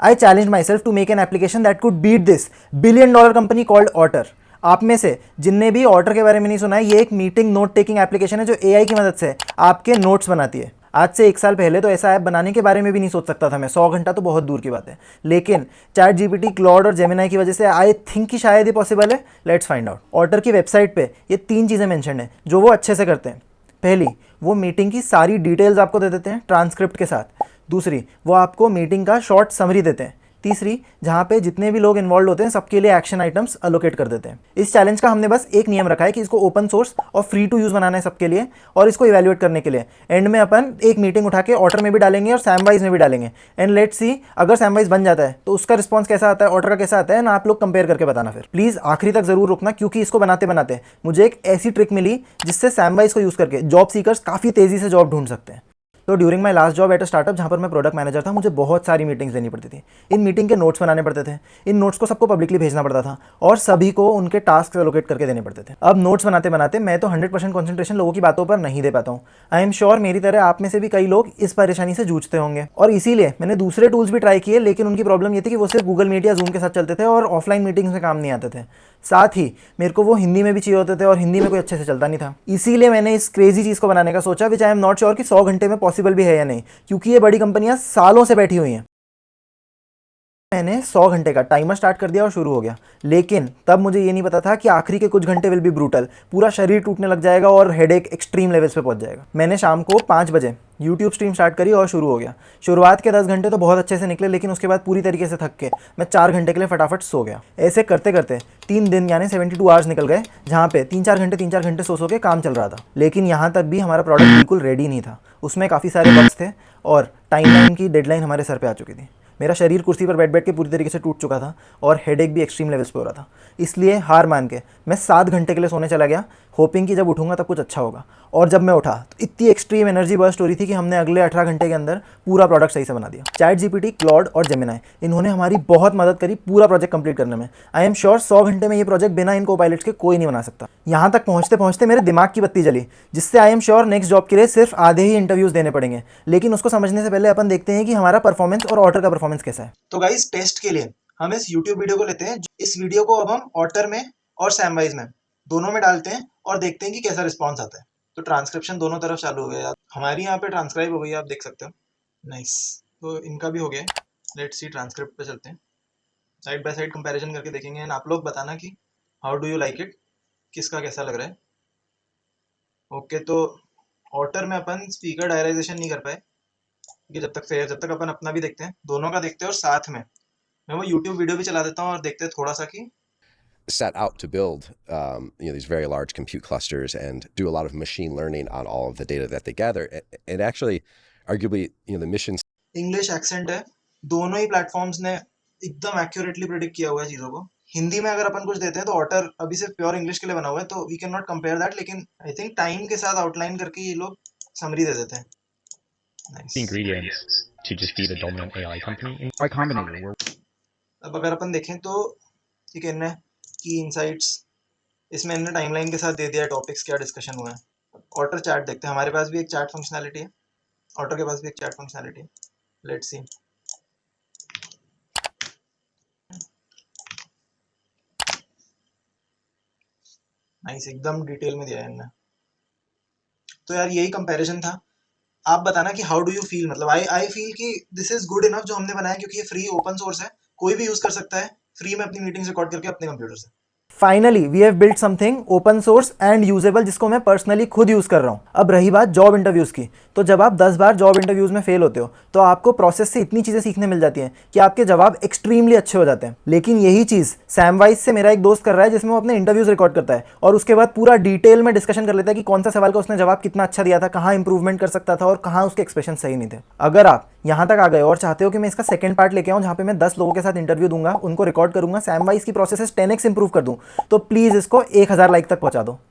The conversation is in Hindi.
I challenge my self to make an application that could beat this $1 billion company called Otter. आप में से जिनने भी ऑटर के बारे में नहीं सुना है, ये एक मीटिंग नोट टेकिंग एप्लीकेशन है जो एआई की मदद से आपके नोट्स बनाती है। आज से 1 साल पहले तो ऐसा ऐप बनाने के बारे में भी नहीं सोच सकता था मैं, 100 घंटा तो बहुत दूर की बात है। लेकिन चैट जीपीटी, क्लॉड और जेमिनाई की वजह से आई थिंक कि शायद ये पॉसिबल है। Let's find out. ऑटर की वेबसाइट पे ये 3 चीज़ें मेंशन है जो वो अच्छे से करते हैं। पहली, वो मीटिंग की सारी डिटेल्स आपको दे देते हैं ट्रांसक्रिप्ट के साथ। दूसरी, वो आपको मीटिंग का शॉर्ट समरी देते हैं। तीसरी, जहाँ पे जितने भी लोग इन्वॉल्व होते हैं सबके लिए एक्शन आइटम्स अलोकेट कर देते हैं। इस चैलेंज का हमने बस एक नियम रखा है कि इसको ओपन सोर्स और फ्री टू यूज़ बनाना है सबके लिए, और इसको इवैल्यूएट करने के लिए एंड में अपन एक मीटिंग उठा के ऑटर में भी डालेंगे और सैमवाइज में भी डालेंगे। एंड लेट्स सी, अगर सैमवाइज बन जाता है तो उसका रिस्पॉन्स कैसा आता है, ऑटर का कैसा आता है ना, आप लोग कंपेयर करके बताना। फिर प्लीज़ आखिरी तक जरूर रुकना, क्योंकि इसको बनाते बनाते मुझे एक ऐसी ट्रिक मिली जिससे सैमवाइज को यूज़ करके जॉब सीकर्स काफ़ी तेज़ी से जॉब ढूंढ सकते हैं। तो during my last job at a startup जहाँ पर मैं प्रोडक्ट मैनेजर था, मुझे बहुत सारी मीटिंग्स देनी पड़ती थी। इन मीटिंग के नोट्स बनाने पड़ते थे, इन नोट्स को सबको पब्लिकली भेजना पड़ता था और सभी को उनके टास्क एलोकेट करके देने पड़ते थे। अब नोट्स बनाते बनाते मैं तो 100% कॉन्सेंट्रेशन लोगों की बातों पर नहीं दे पाता हूँ। आई एम श्योर मेरी तरह आप में से भी कई लोग इस परेशानी से जूझते होंगे, और इसीलिए मैंने दूसरे टूल्स भी ट्राई किए, लेकिन उनकी प्रॉब्लम ये थी कि वो सिर्फ गूगल मीट या जूम के साथ चलते थे और ऑफलाइन मीटिंग्स में काम नहीं आते थे। साथ ही मेरे को वो हिंदी में भी चाहिए होते थे और हिंदी में कोई अच्छे से चलता नहीं था। इसीलिए मैंने इस क्रेजी चीज़ को बनाने का सोचा, विच आई एम नॉट श्योर कि 100 घंटे में पॉसिबल भी है या नहीं, क्योंकि ये बड़ी कंपनियां सालों से बैठी हुई हैं। मैंने 100 घंटे का टाइमर स्टार्ट कर दिया और शुरू हो गया, लेकिन तब मुझे ये नहीं पता था कि आखिरी के कुछ घंटे विल बी ब्रूटल। पूरा शरीर टूटने लग जाएगा और हेडेक एक्सट्रीम लेवल्स पे पहुंच जाएगा। मैंने शाम को 5 बजे यूट्यूब स्ट्रीम स्टार्ट करी और शुरू हो गया। शुरुआत के 10 घंटे तो बहुत अच्छे से निकले, लेकिन उसके बाद पूरी तरीके से थक के मैं 4 घंटे के लिए फटाफट सो गया। ऐसे करते करते 3 दिन यानी 72 आवर्स निकल गए, जहाँ पे 3-4 घंटे सो के काम चल रहा था। लेकिन यहाँ तक भी हमारा प्रोडक्ट बिल्कुल रेडी नहीं था। उसमें काफ़ी सारे बग्स थे और टाइमलाइन की डेडलाइन हमारे सर पे आ चुकी थी। मेरा शरीर कुर्सी पर बैठ बैठ के पूरी तरीके से टूट चुका था और हेडेक भी एक्सट्रीम लेवल्स पे हो रहा था। इसलिए हार मान के मैं 7 घंटे के लिए सोने चला गया, होपिंग कि जब उठूंगा तब कुछ अच्छा होगा। और जब मैं उठा तो इतनी एक्सट्रीम एनर्जी बर्स्ट हो रही थी कि हमने अगले 18 घंटे के अंदर पूरा प्रोडक्ट सही से बना दिया। चैट जीपीटी, क्लॉड और जेमिनाई, इन्होंने हमारी बहुत मदद करी पूरा प्रोजेक्ट कंप्लीट करने में। आई एम श्योर 100 घंटे में ये प्रोजेक्ट बिना इन को-पायलट्स के कोई नहीं बना सकता। यहाँ तक पहुँचते पहुँचते मेरे दिमाग की बत्ती जली, जिससे I am sure next job के लिए सिर्फ आधे ही इंटरव्यूज़ देने पड़ेंगे। लेकिन उसको समझने से पहले अपन देखते हैं कि हमारा परफॉर्मेंस और ऑटर का परफॉर्मेंस कैसा है। तो गाइस, टेस्ट के लिए हम इस YouTube वीडियो को लेते हैं। इस वीडियो को अब हम ऑटर में और सैमवाइज में दोनों में डालते हैं और देखते हैं कि कैसा रिस्पॉन्स आता है। तो ट्रांसक्रिप्शन दोनों तरफ चालू हो गया, हमारी यहाँ पे ट्रांसक्राइब हो गई, आप देख सकते हो। नाइस, तो इनका भी हो गया। लेट्स सी, ट्रांसक्रिप्ट पे चलते हैं, साइड बाय साइड कंपैरिजन करके देखेंगे एंड आप लोग बताना कि how do you like it, किसका कैसा लग रहा है। ओके, तो ऑटर में अपन स्पीकर डायराइजेशन नहीं कर पाए, कि जब तक अपन अपना भी देखते हैं, दोनों का देखते हैं, और साथ में मैं वो YouTube वीडियो भी चला देता हूँ और देखते हैं थोड़ा सा कि set out to build these very large compute clusters and do a lot of machine learning on all of the data that they gather. And actually, arguably, the mission. English accent है, दोनों ही प्लेटफॉर्म्स ने एकदम एक्यूरेटली प्रेडिक्ट किया हुआ है चीज़ों को। हिंदी में अगर अपन कुछ देते हैं तो ऑटर अभी सिर्फ प्योर इंग्लिश के लिए बना हुआ है, तो we can not compare that, लेकिन आई थिंक टाइम के साथ आउटलाइन करके ये लोग समरी दे देते हैं। The ingredients to just be the dominant AI company in Y Combinator. अब अगर अपन देखें तो ठीक है, इनने की इनसाइट्स इसमें इनने टाइमलाइन के साथ दे दिया, टॉपिक्स क्या डिस्कशन हुआ है। ऑटर चैट देखते हैं, हमारे पास भी एक चैट फंक्शनैलिटी है, ऑटर के पास भी एक चैट फंक्शनैलिटी है। लेट्स सी, नाइस, एकदम डिटेल में दिया है इनने। तो यार यही कंपैरिजन था। आप बताना कि हाउ डू यू फील, मतलब आई फील कि दिस इज गुड इनफ जो हमने बनाया, क्योंकि ये फ्री ओपन सोर्स है, कोई भी यूज कर सकता है फ्री में अपनी मीटिंग्स रिकॉर्ड करके अपने कंप्यूटर से। Finally we have built something open source and usable, जिसको मैं पर्सनली खुद यूज कर रहा हूँ। अब रही बात जॉब इंटरव्यूज की, तो जब आप 10 बार जॉब इंटरव्यूज में फेल होते हो तो आपको प्रोसेस से इतनी चीजें सीखने मिल जाती हैं कि आपके जवाब एक्सट्रीमली अच्छे हो जाते हैं। लेकिन यही चीज सैमवाइज से मेरा एक दोस्त कर रहा है, जिसमें वो अपने इंटरव्यूज रिकॉर्ड करता है और उसके बाद पूरा डिटेल में डिस्कशन कर लेता है कि कौन सा सवाल का उसने जवाब कितना अच्छा दिया था, कहाँ इंप्रूवमेंट कर सकता था और कहाँ उसके एक्सप्रेशन सही नहीं थे। अगर आप यहाँ तक आ गए और चाहते हो कि मैं इसका सेकंड पार्ट लेके आऊँ, जहाँ पे मैं 10 लोगों के साथ इंटरव्यू दूंगा, उनको रिकॉर्ड करूंगा, सैमवाइज की प्रोसेसेस 10x इंप्रूव कर दूं, तो प्लीज इसको 1000 लाइक तक पहुंचा दो।